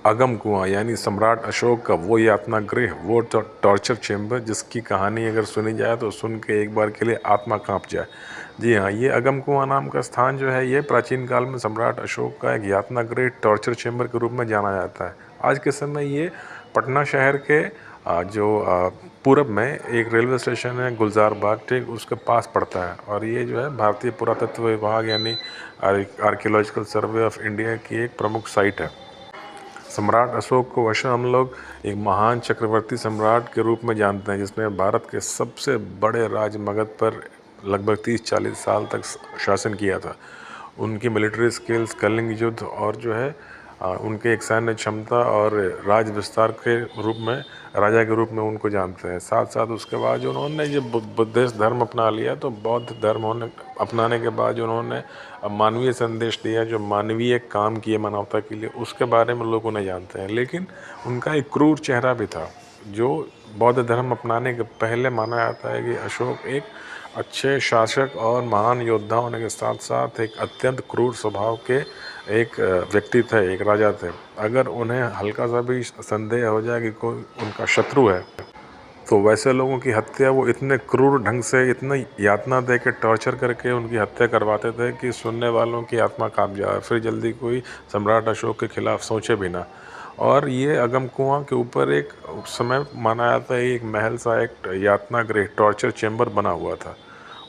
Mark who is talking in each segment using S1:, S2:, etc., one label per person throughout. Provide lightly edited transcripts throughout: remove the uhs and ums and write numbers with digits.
S1: अगम कुआं यानी सम्राट अशोक का वो यातना गृह, वो टॉर्चर चेम्बर जिसकी कहानी अगर सुनी जाए तो सुन के एक बार के लिए आत्मा कांप जाए। जी हाँ, ये अगम कुआं नाम का स्थान जो है ये प्राचीन काल में सम्राट अशोक का एक यातना गृह, टॉर्चर चेम्बर के रूप में जाना जाता है। आज के समय ये पटना शहर के पूरब में एक रेलवे स्टेशन है गुलजार बाग, ठीक उसके पास पड़ता है। और ये जो है भारतीय पुरातत्व विभाग यानी आर्कियोलॉजिकल सर्वे ऑफ इंडिया की एक प्रमुख साइट है। सम्राट अशोक को वैसे हम लोग एक महान चक्रवर्ती सम्राट के रूप में जानते हैं, जिसने भारत के सबसे बड़े राज मगध पर लगभग 30-40 साल तक शासन किया था। उनकी मिलिट्री स्किल्स, कलिंग युद्ध और जो है उनके एक सैन्य क्षमता और राज विस्तार के रूप में राजा के रूप में उनको जानते हैं। साथ साथ उसके बाद जो उन्होंने ये बुद्धिस्ट धर्म अपना लिया, तो बौद्ध धर्म अपनाने के बाद जो उन्होंने मानवीय संदेश दिया, जो मानवीय काम किए मानवता के लिए, उसके बारे में लोग उन्हें जानते हैं। लेकिन उनका एक क्रूर चेहरा भी था, जो बौद्ध धर्म अपनाने के पहले माना जाता है कि अशोक एक अच्छे शासक और महान योद्धा होने के साथ साथ एक अत्यंत क्रूर स्वभाव के एक व्यक्ति थे, एक राजा थे। अगर उन्हें हल्का सा भी संदेह हो जाए कि कोई उनका शत्रु है, तो वैसे लोगों की हत्या वो इतने क्रूर ढंग से, इतनी यातना दे के, टॉर्चर करके उनकी हत्या करवाते थे कि सुनने वालों की आत्मा कांप जाए, फिर जल्दी कोई सम्राट अशोक के खिलाफ सोचे भी ना। और ये अगम कुआं के ऊपर एक उस समय माना जाता है एक महल सा, एक यातना गृह, टॉर्चर चेम्बर बना हुआ था।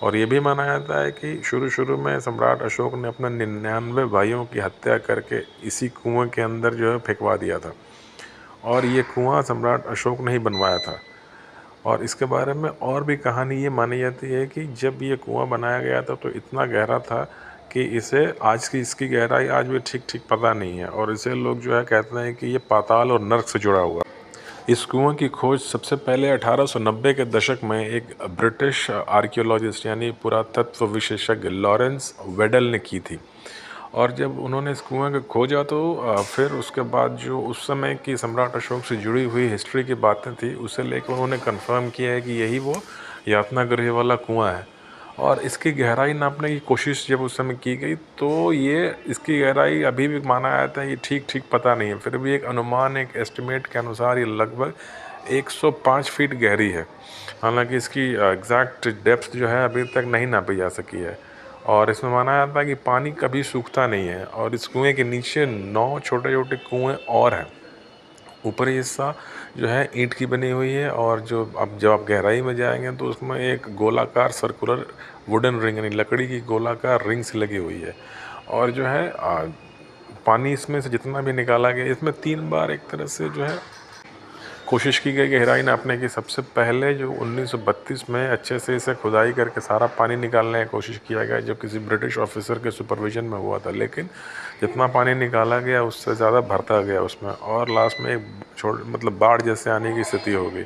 S1: और ये भी माना जाता है कि शुरू शुरू में सम्राट अशोक ने अपने 99 भाइयों की हत्या करके इसी कुएं के अंदर जो है फेंकवा दिया था। और ये कुआं सम्राट अशोक ने ही बनवाया था। और इसके बारे में और भी कहानी ये मानी जाती है कि जब ये कुआं बनाया गया था तो इतना गहरा था कि इसे आज की इसकी गहराई आज भी ठीक ठीक पता नहीं है। और इसे लोग जो है कहते हैं कि ये पाताल और नर्क से जुड़ा हुआ। इस कुएं की खोज सबसे पहले 1890 के दशक में एक ब्रिटिश आर्कियोलॉजिस्ट यानी पुरातत्व विशेषज्ञ लॉरेंस वेडल ने की थी। और जब उन्होंने इस कुएं को खोजा तो फिर उसके बाद जो उस समय की सम्राट अशोक से जुड़ी हुई हिस्ट्री की बातें थी, उसे लेकर उन्होंने कंफर्म किया है कि यही वो यातना गृह वाला कुआं है। और इसकी गहराई नापने की कोशिश जब उस समय की गई तो ये इसकी गहराई अभी भी माना जाता है, ये ठीक ठीक पता नहीं है। फिर भी एक अनुमान, एक एस्टिमेट के अनुसार ये लगभग 105 फीट गहरी है। हालांकि इसकी एग्जैक्ट डेप्थ जो है अभी तक नहीं नापी जा सकी है। और इसमें माना जाता है कि पानी कभी सूखता नहीं है। और इस कुएं के नीचे 9 छोटे छोटे कुएं और हैं। ऊपरी हिस्सा जो है ईंट की बनी हुई है, और जब आप गहराई में जाएंगे तो उसमें एक गोलाकार सर्कुलर वुडन रिंग यानी लकड़ी की गोलाकार रिंग सी लगी हुई है। और जो है पानी इसमें से जितना भी निकाला गया, इसमें 3 बार एक तरह से जो है कोशिश की गई गहराई नापने की। सबसे पहले जो 1932 में अच्छे से इसे खुदाई करके सारा पानी निकालने की कोशिश किया गया, जो किसी ब्रिटिश ऑफिसर के सुपरविजन में हुआ था। लेकिन जितना पानी निकाला गया उससे ज़्यादा भरता गया उसमें, और लास्ट में एक बाढ़ जैसे आने की स्थिति हो गई।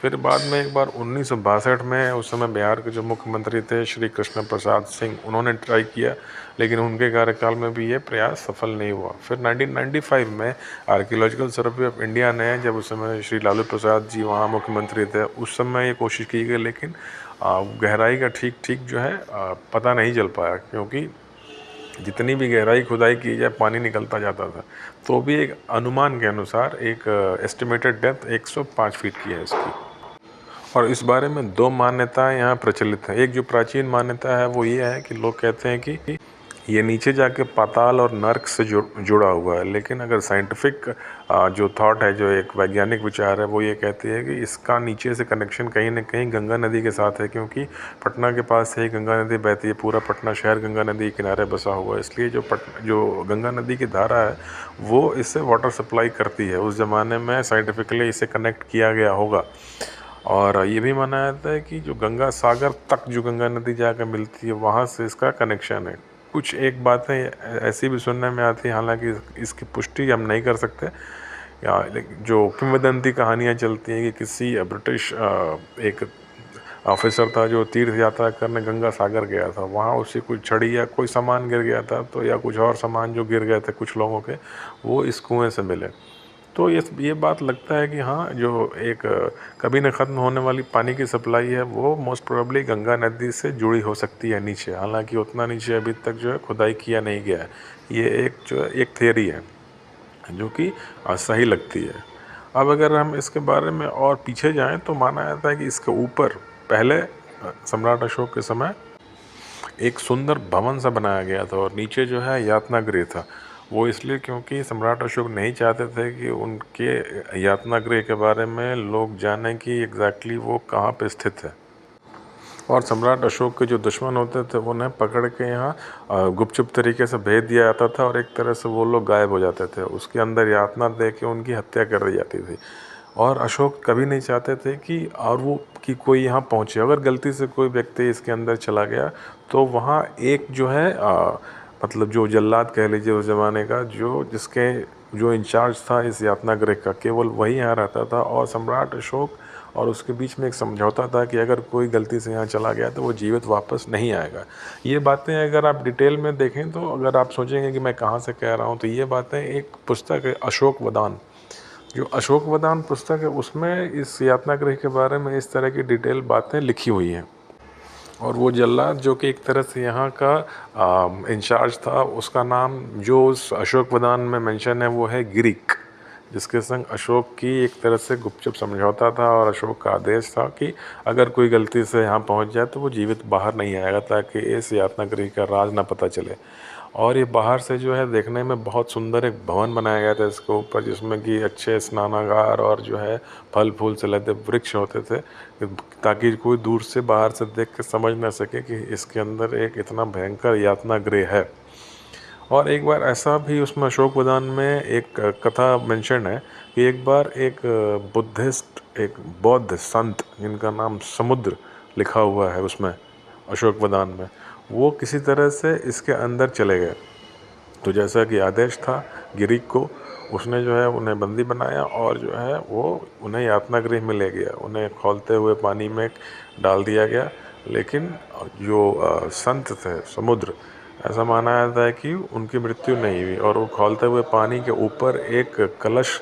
S1: फिर बाद में एक बार 1962 में उस समय बिहार के जो मुख्यमंत्री थे श्री कृष्ण प्रसाद सिंह, उन्होंने ट्राई किया, लेकिन उनके कार्यकाल में भी ये प्रयास सफल नहीं हुआ। फिर 1995 में आर्कियोलॉजिकल सर्वे ऑफ इंडिया ने, जब उस समय श्री लालू प्रसाद जी वहाँ मुख्यमंत्री थे, उस समय ये कोशिश की गई, लेकिन गहराई का ठीक ठीक जो है पता नहीं चल पाया, क्योंकि जितनी भी गहराई खुदाई की जाए पानी निकलता जाता था। तो भी एक अनुमान के अनुसार एक एस्टिमेटेड डेप्थ 105 फीट की है इसकी। और इस बारे में 2 मान्यताएं यहाँ प्रचलित हैं। एक जो प्राचीन मान्यता है वो ये है कि लोग कहते हैं कि ये नीचे जाके पाताल और नर्क से जुड़ा हुआ है। लेकिन अगर साइंटिफिक जो थॉट है, जो एक वैज्ञानिक विचार है, वो ये कहती है कि इसका नीचे से कनेक्शन कहीं ना कहीं गंगा नदी के साथ है, क्योंकि पटना के पास से ही गंगा नदी बहती है। पूरा पटना शहर गंगा नदी के किनारे बसा हुआ है, इसलिए जो गंगा नदी की धारा है वो इससे वाटर सप्लाई करती है। उस ज़माने में साइंटिफिकली इसे कनेक्ट किया गया होगा। और ये भी माना जाता है कि जो गंगा सागर तक जो गंगा नदी जाकर मिलती है, वहाँ से इसका कनेक्शन है। कुछ एक बातें ऐसी भी सुनने में आती है, हालांकि इसकी पुष्टि हम नहीं कर सकते। या जो किंवदंती कहानियाँ चलती हैं कि किसी ब्रिटिश एक ऑफिसर था जो तीर्थ यात्रा करने गंगा सागर गया था, वहाँ उसे कोई छड़ी या कोई सामान गिर गया था, तो या कुछ और सामान जो गिर गए थे कुछ लोगों के, वो इस कुएँ से मिले। तो ये बात लगता है कि हाँ, जो एक कभी न ख़त्म होने वाली पानी की सप्लाई है वो मोस्ट प्रोबेबली गंगा नदी से जुड़ी हो सकती है नीचे। हालांकि उतना नीचे अभी तक जो है खुदाई किया नहीं गया है। ये एक जो है एक थियरी है। जो कि सही लगती है। अब अगर हम इसके बारे में और पीछे जाएं तो माना जाता है कि इसके ऊपर पहले सम्राट अशोक के समय एक सुंदर भवन सा बनाया गया था और नीचे जो है यातना गृह था। वो इसलिए क्योंकि सम्राट अशोक नहीं चाहते थे कि उनके यातना गृह के बारे में लोग जानें कि एग्जैक्टली वो कहाँ पे स्थित है। और सम्राट अशोक के जो दुश्मन होते थे उन्हें पकड़ के यहाँ गुपचुप तरीके से भेज दिया जाता था और एक तरह से वो लोग गायब हो जाते थे। उसके अंदर यातना दे के उनकी हत्या कर दी जाती थी। और अशोक कभी नहीं चाहते थे कि और वो कि कोई यहाँ पहुँचे। अगर गलती से कोई व्यक्ति इसके अंदर चला गया तो वहाँ एक जो है मतलब जो जल्लाद कह लीजिए उस ज़माने का, जो इंचार्ज था इस यातना गृह का, केवल वही यहाँ रहता था। और सम्राट अशोक और उसके बीच में एक समझौता था कि अगर कोई गलती से यहाँ चला गया तो वो जीवित वापस नहीं आएगा। ये बातें अगर आप डिटेल में देखें तो अगर आप सोचेंगे कि मैं कहाँ से कह रहा हूँ, तो ये बातें एक पुस्तक है अशोक वदान। जो अशोक वदान पुस्तक है उसमें इस यातना गृह के बारे में इस तरह की डिटेल बातें लिखी हुई हैं। और वो जल्लाद जो कि एक तरह से यहाँ का इंचार्ज था, उसका नाम जो उस अशोक वदान में मेंशन है वो है गिरिक, जिसके संग अशोक की एक तरह से गुपचुप समझौता था। और अशोक का आदेश था कि अगर कोई गलती से यहाँ पहुँच जाए तो वो जीवित बाहर नहीं आएगा, ताकि इस यातना गृह का राज ना पता चले। और ये बाहर से जो है देखने में बहुत सुंदर एक भवन बनाया गया था इसके ऊपर, जिसमें कि अच्छे स्नानागार और जो है फल फूल से लदे वृक्ष होते थे, ताकि कोई दूर से बाहर से देख के समझ ना सके कि इसके अंदर एक इतना भयंकर यातना गृह है। और एक बार ऐसा भी उसमें अशोक वदान में एक कथा मेंशन है कि एक बार एक एक बौद्ध संत जिनका नाम समुद्र लिखा हुआ है उसमें अशोक वदान में, वो किसी तरह से इसके अंदर चले गए। तो जैसा कि आदेश था गिरिक को, उसने जो है उन्हें बंदी बनाया और जो है वो उन्हें यातना गृह में ले गया। उन्हें खौलते हुए पानी में डाल दिया गया। लेकिन जो संत थे समुद्र, ऐसा माना जाता है कि उनकी मृत्यु नहीं हुई और वो खौलते हुए पानी के ऊपर एक कलश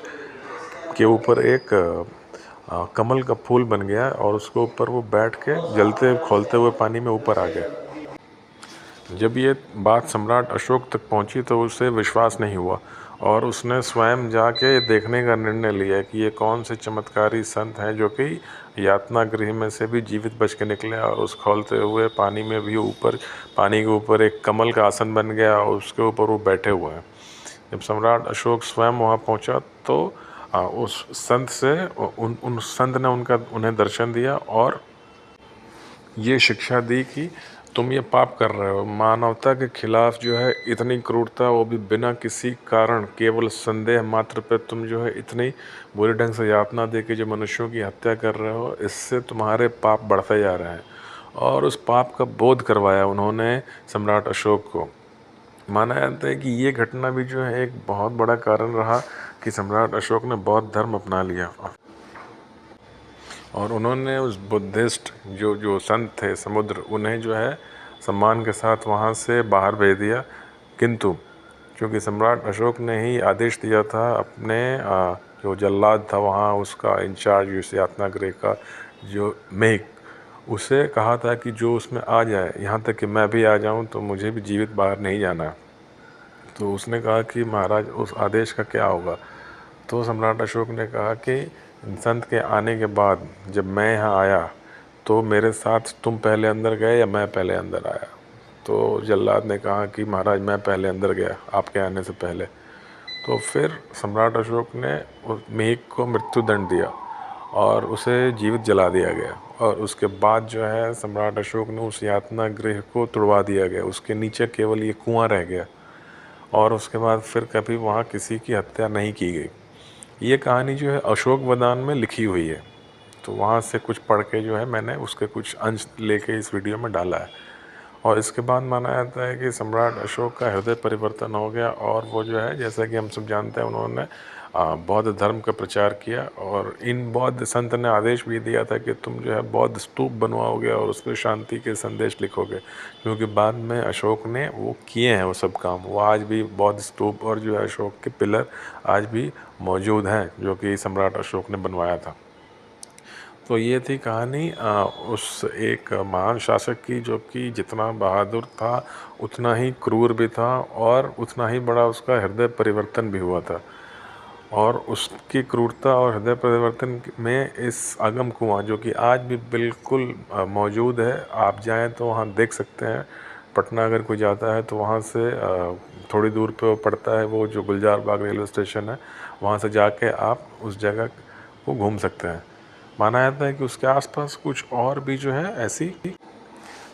S1: के ऊपर एक कमल का फूल बन गया और उसके ऊपर वो बैठ के जलते खौलते हुए पानी में ऊपर आ गए। जब ये बात सम्राट अशोक तक पहुंची तो उसे विश्वास नहीं हुआ और उसने स्वयं जाके देखने का निर्णय लिया कि ये कौन से चमत्कारी संत हैं जो कि यातना गृह में से भी जीवित बच के निकले और उस खौलते हुए पानी में भी पानी के ऊपर एक कमल का आसन बन गया और उसके ऊपर वो बैठे हुए हैं। जब सम्राट अशोक स्वयं वहाँ पहुँचा तो उस संत से उन संत ने उन्हें दर्शन दिया और ये शिक्षा दी कि तुम ये पाप कर रहे हो। मानवता के खिलाफ जो है इतनी क्रूरता, वो भी बिना किसी कारण, केवल संदेह मात्र पे तुम जो है इतनी बुरे ढंग से यातना दे के जो मनुष्यों की हत्या कर रहे हो, इससे तुम्हारे पाप बढ़ते जा रहे हैं। और उस पाप का बोध करवाया उन्होंने सम्राट अशोक को। माना जाता है कि ये घटना भी जो है एक बहुत बड़ा कारण रहा कि सम्राट अशोक ने बौद्ध धर्म अपना लिया और उन्होंने उस बुद्धिस्ट जो संत थे समुद्र, उन्हें जो है सम्मान के साथ वहाँ से बाहर भेज दिया। किंतु क्योंकि सम्राट अशोक ने ही आदेश दिया था अपने जो जल्लाद था वहाँ, उसका इंचार्ज उस यातना गृह का जो मेघ, उसे कहा था कि जो उसमें आ जाए, यहाँ तक कि मैं भी आ जाऊँ तो मुझे भी जीवित बाहर नहीं जाना। तो उसने कहा कि महाराज उस आदेश का क्या होगा। तो सम्राट अशोक ने कहा कि संत के आने के बाद जब मैं यहाँ आया तो मेरे साथ तुम पहले अंदर गए या मैं पहले अंदर आया। तो जल्लाद ने कहा कि महाराज मैं पहले अंदर गया आपके आने से पहले। तो फिर सम्राट अशोक ने उस मेघ को मृत्युदंड दिया और उसे जीवित जला दिया गया। और उसके बाद जो है सम्राट अशोक ने उस यातना गृह को तुड़वा दिया गया, उसके नीचे केवल ये कुआं रह गया और उसके बाद फिर कभी वहाँ किसी की हत्या नहीं की गई। ये कहानी जो है अशोक वदान में लिखी हुई है। तो वहाँ से कुछ पढ़ के जो है मैंने उसके कुछ अंश लेके इस वीडियो में डाला है। और इसके बाद माना जाता है कि सम्राट अशोक का हृदय परिवर्तन हो गया और वो जो है, जैसा कि हम सब जानते हैं, उन्होंने बौद्ध धर्म का प्रचार किया। और इन बौद्ध संत ने आदेश भी दिया था कि तुम जो है बौद्ध स्तूप बनवाओगे और उस पर शांति के संदेश लिखोगे, क्योंकि बाद में अशोक ने वो किए हैं वो सब काम। वो आज भी बौद्ध स्तूप और जो है अशोक के पिलर आज भी मौजूद हैं जो कि सम्राट अशोक ने बनवाया था। तो ये थी कहानी उस एक महान शासक की, जो कि जितना बहादुर था उतना ही क्रूर भी था और उतना ही बड़ा उसका हृदय परिवर्तन भी हुआ था। और उसकी क्रूरता और हृदय परिवर्तन में इस आगम कुआं, जो कि आज भी बिल्कुल मौजूद है, आप जाएं तो वहाँ देख सकते हैं। पटना अगर कोई जाता है तो वहाँ से थोड़ी दूर पे वो पड़ता है, वो जो गुलजार बाग रेलवे स्टेशन है, वहाँ से जाके आप उस जगह को घूम सकते हैं। माना जाता है कि उसके आसपास कुछ और भी जो है ऐसी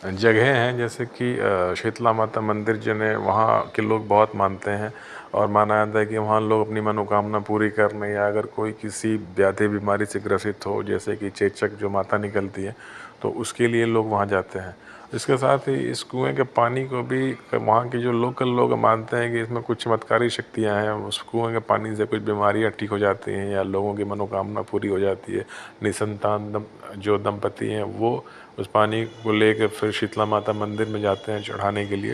S1: जगह हैं, जैसे कि शीतला माता मंदिर जिन्हें वहाँ के लोग बहुत मानते हैं, और माना जाता है कि वहाँ लोग अपनी मनोकामना पूरी करने, या अगर कोई किसी व्याधि बीमारी से ग्रसित हो, जैसे कि चेचक जो माता निकलती है, तो उसके लिए लोग वहाँ जाते हैं। इसके साथ ही इस कुएं के पानी को भी वहाँ के जो लोकल लोग मानते हैं कि इसमें कुछ चमत्कारी शक्तियाँ हैं, उस कुएं के पानी से कुछ बीमारियाँ ठीक हो जाती हैं, या लोगों की मनोकामना पूरी हो जाती है। निसंतान जो दंपति हैं वो उस पानी को लेकर फिर शीतला माता मंदिर में जाते हैं चढ़ाने के लिए।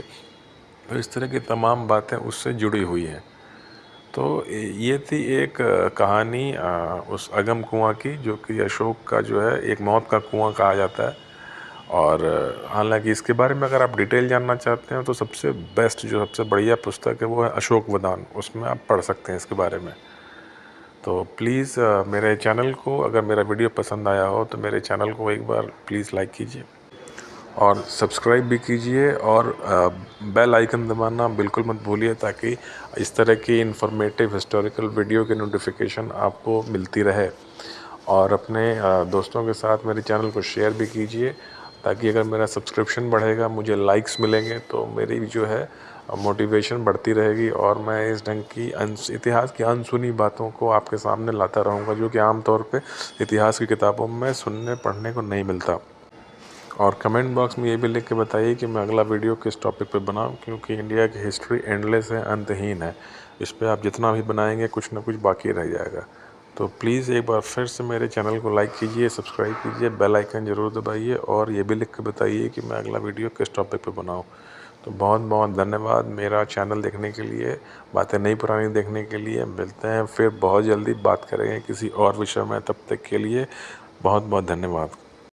S1: तो इस तरह की तमाम बातें उससे जुड़ी हुई हैं। तो ये थी एक कहानी उस अगम कुआं की, जो कि अशोक का जो है एक मौत का कुआं कहा जाता है। और हालांकि इसके बारे में अगर आप डिटेल जानना चाहते हैं तो सबसे बेस्ट, जो सबसे बढ़िया पुस्तक है वो है अशोक वदान, उसमें आप पढ़ सकते हैं इसके बारे में। तो प्लीज़ मेरे चैनल को, अगर मेरा वीडियो पसंद आया हो तो मेरे चैनल को एक बार प्लीज़ लाइक कीजिए और सब्सक्राइब भी कीजिए, और बेल आइकन दबाना बिल्कुल मत भूलिए, ताकि इस तरह की इन्फॉर्मेटिव हिस्टोरिकल वीडियो की नोटिफिकेशन आपको मिलती रहे। और अपने दोस्तों के साथ मेरे चैनल को शेयर भी कीजिए, ताकि अगर मेरा सब्सक्रिप्शन बढ़ेगा, मुझे लाइक्स मिलेंगे, तो मेरी जो है मोटिवेशन बढ़ती रहेगी, और मैं इस ढंग की इतिहास की अनसुनी बातों को आपके सामने लाता रहूँगा, जो कि आमतौर पे इतिहास की किताबों में सुनने पढ़ने को नहीं मिलता। और कमेंट बॉक्स में ये भी लिख के बताइए कि मैं अगला वीडियो किस टॉपिक पे बनाऊं, क्योंकि इंडिया की हिस्ट्री एंडलेस है, अंतहीन है। इस पे आप जितना भी बनाएंगे कुछ ना कुछ बाकी रह जाएगा। तो प्लीज़ एक बार फिर से मेरे चैनल को लाइक कीजिए, सब्सक्राइब कीजिए, बेल आइकन ज़रूर दबाइए, और ये भी लिख के बताइए कि मैं अगला वीडियो किस टॉपिक पे बनाऊं। तो बहुत बहुत धन्यवाद मेरा चैनल देखने के लिए, बातें नई पुरानी देखने के लिए। मिलते हैं फिर बहुत जल्दी, बात करेंगे किसी और विषय में। तब तक के लिए बहुत बहुत धन्यवाद।